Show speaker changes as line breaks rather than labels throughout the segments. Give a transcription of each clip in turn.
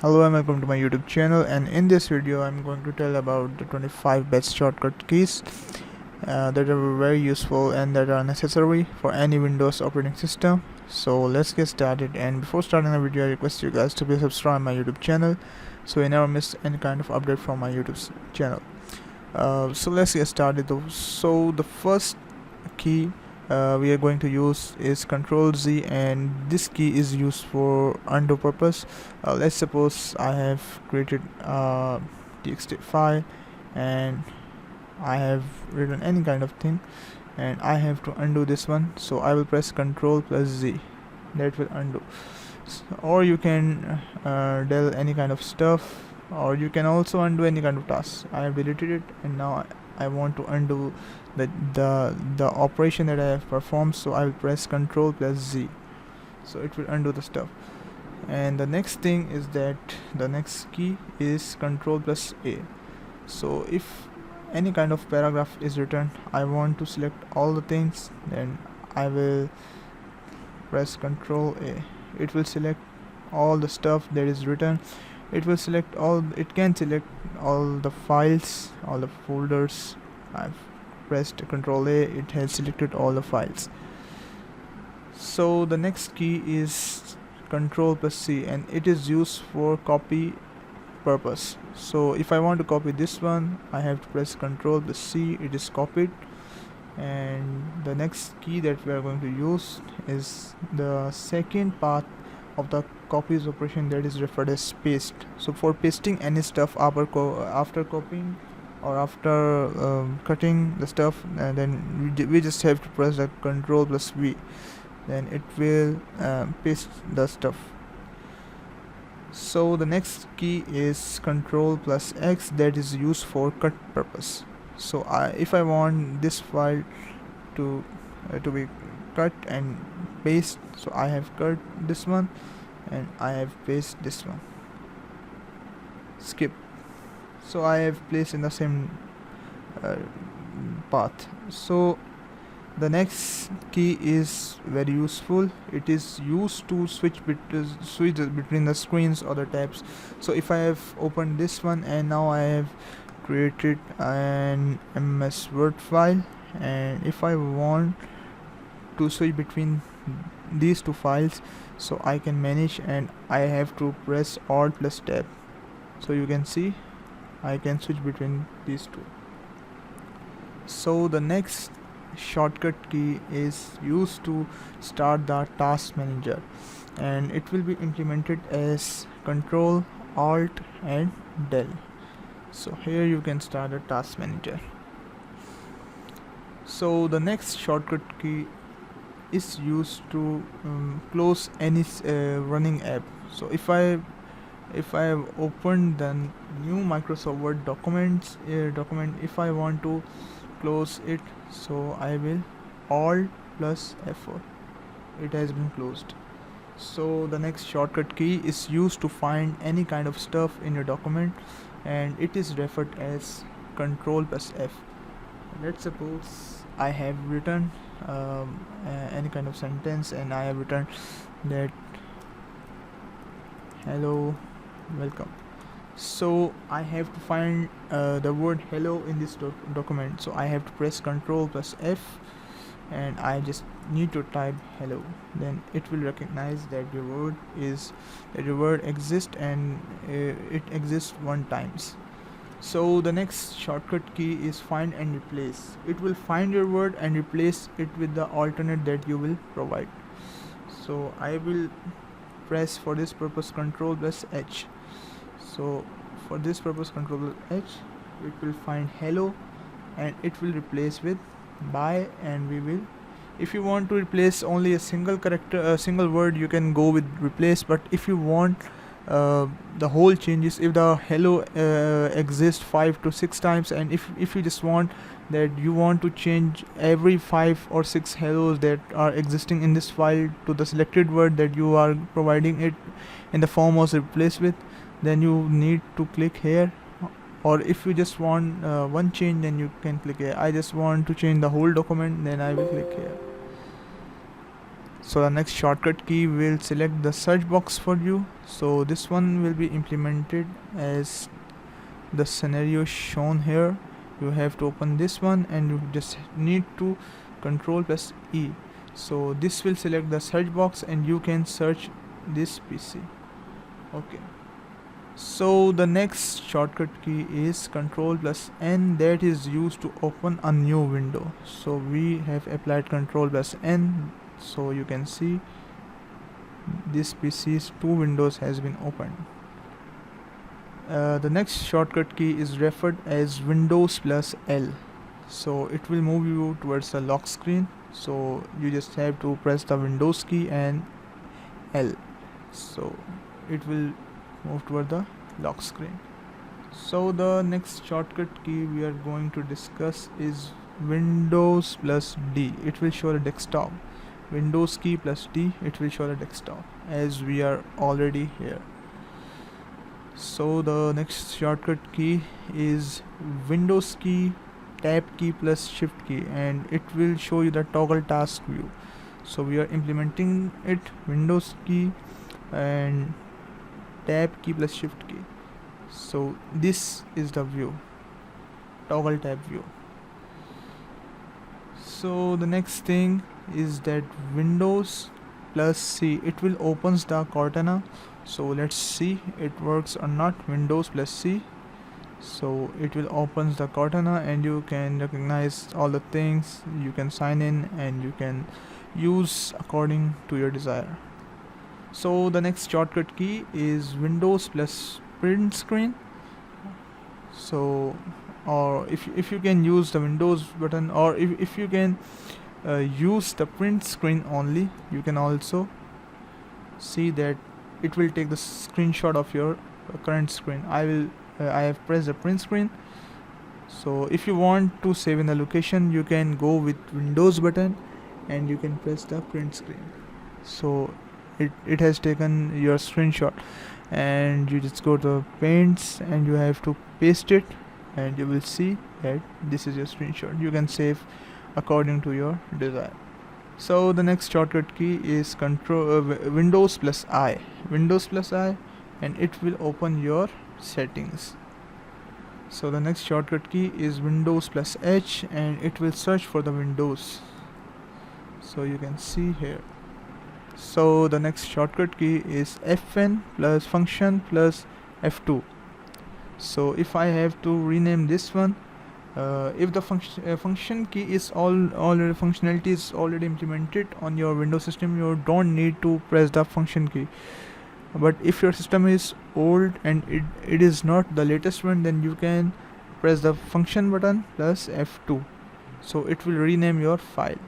Hello and welcome to my YouTube channel, and in this video I'm going to tell about the 25 best shortcut keys that are very useful and that are necessary for any Windows operating system. So let's get started, and before starting the video I request you guys to please subscribe my YouTube channel so you never miss any kind of update from my YouTube channel. So let's get started though. So the first key we are going to use is Control Z, and this key is used for undo purpose. Let's suppose I have created a txt file and I have written any kind of thing and I have to undo this one, so I will press Control plus Z. That will undo. Or you can del any kind of stuff, or you can also undo any kind of task. I have deleted it and now I want to undo the operation that I have performed, so I will press Control plus Z, so it will undo the stuff. And the next thing is that the next key is Control plus A. So if any kind of paragraph is written, I want to select all the things, then I will press Control A. It will select all the stuff that is written. It can select all the files, all the folders. I've pressed Control A, it has selected all the files. So the next key is Control plus C, and it is used for copy purpose. So if I want to copy this one, I have to press Control plus C, it is copied. And the next key that we are going to use is the second part of the copies operation, that is referred as paste. So for pasting any stuff after copying or after cutting the stuff, then we just have to press the Control plus V, then it will paste the stuff. So the next key is Control plus X, that is used for cut purpose. So if I want this file to be cut and paste, so I have cut this one and I have pasted this one. Skip. So I have placed in the same path. So the next key is very useful. It is used to switch between the screens or the tabs. So if I have opened this one and now I have created an MS Word file, and if I want to switch between these two files, so I can manage and I have to press Alt plus Tab. So you can see I can switch between these two. So the next shortcut key is used to start the task manager, and it will be implemented as Control Alt and Del. So here you can start a task manager. So the next shortcut key is used to close any running app. So if I have opened the new Microsoft Word document, if I want to close it, so I will Alt plus F4. It has been closed. So the next shortcut key is used to find any kind of stuff in your document, and it is referred as Control plus F. Let's suppose I have written any kind of sentence, and I have written that hello, welcome. So I have to find the word hello in this document, so I have to press Control plus F and I just need to type hello. Then it will recognize that your word exists, and it exists one times. So the next shortcut key is find and replace. It will find your word and replace it with the alternate that you will provide. So I will press for this purpose Control plus H. So for this purpose Control plus H, it will find hello and it will replace with bye, and we will, if you want to replace only a single character, a single word, you can go with replace. But if you want the whole changes, if the hello exists 5 to 6 times, and if you just want that you want to change every 5 or 6 hellos that are existing in this file to the selected word that you are providing it in the form of replace with, then you need to click here. Or if you just want one change, then you can click here. I just want to change the whole document, then I will click here. So the next shortcut key will select the search box for you. So this one will be implemented as the scenario shown here. You have to open this one and you just need to Control plus E. So this will select the search box and you can search this PC. Okay. So the next shortcut key is Control plus N, that is used to open a new window. So we have applied Control plus N, so you can see this PC's 2 windows has been opened. The next shortcut key is referred as Windows plus L. So it will move you towards the lock screen. So you just have to press the Windows key and L. So it will move toward the lock screen. So the next shortcut key we are going to discuss is Windows plus D. It will show the desktop. Windows key plus D, it will show the desktop, as we are already here. So the next shortcut key is Windows key, tab key plus shift key, and it will show you the toggle task view. So we are implementing it, Windows key and tab key plus shift key. So this is the view, toggle tab view. So the next thing is that Windows plus C, it will opens the Cortana. So let's see it works or not. Windows plus C, so it will opens the Cortana and you can recognize all the things, you can sign in and you can use according to your desire. So the next shortcut key is Windows plus print screen. So or if you can use the Windows button, or if you can use the print screen only, you can also see that it will take the screenshot of your current screen. I have pressed the print screen. So if you want to save in the location, you can go with Windows button and you can press the print screen. So it has taken your screenshot, and you just go to paints and you have to paste it, and you will see that this is your screenshot. You can save according to your desire. So the next shortcut key is Windows plus I. Windows plus I, and it will open your settings. So the next shortcut key is Windows plus H, and it will search for the Windows. So you can see here. So the next shortcut key is Fn plus function plus F2. So if I have to rename this one, if the function key is already functionality is already implemented on your Windows system, you don't need to press the function key. But if your system is old and it is not the latest one, then you can press the function button plus F2. So it will rename your file.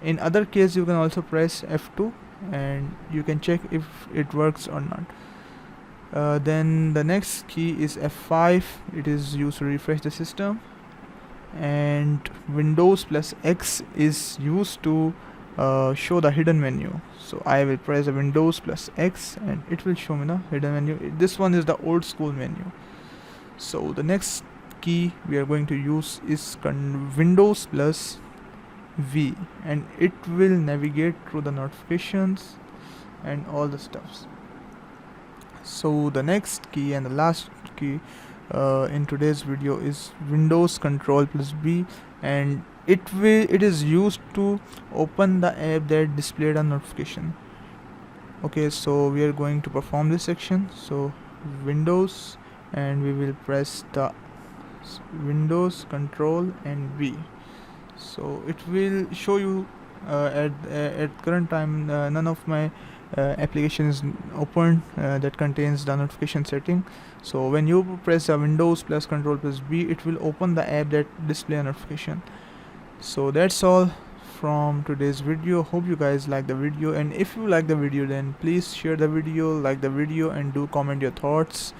In other case, you can also press F2 and you can check if it works or not. Then the next key is F5. It is used to refresh the system, and Windows plus X is used to show the hidden menu. So I will press the Windows plus X and it will show me the hidden menu. This one is the old school menu. So the next key we are going to use is Windows plus V, and it will navigate through the notifications and all the stuffs. So the next key and the last key in today's video is Windows Control plus B, and it is used to open the app that displayed a notification. Okay, so we are going to perform this section. So Windows, and we will press the Windows Control and V. So it will show you at current time none of my application is open that contains the notification setting. So when you press the Windows plus Control plus B, it will open the app that display a notification. So that's all from today's video. Hope you guys like the video, and if you like the video, then please share the video, like the video, and do comment your thoughts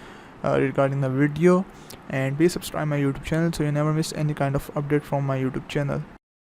regarding the video, and please subscribe my YouTube channel so you never miss any kind of update from my YouTube channel.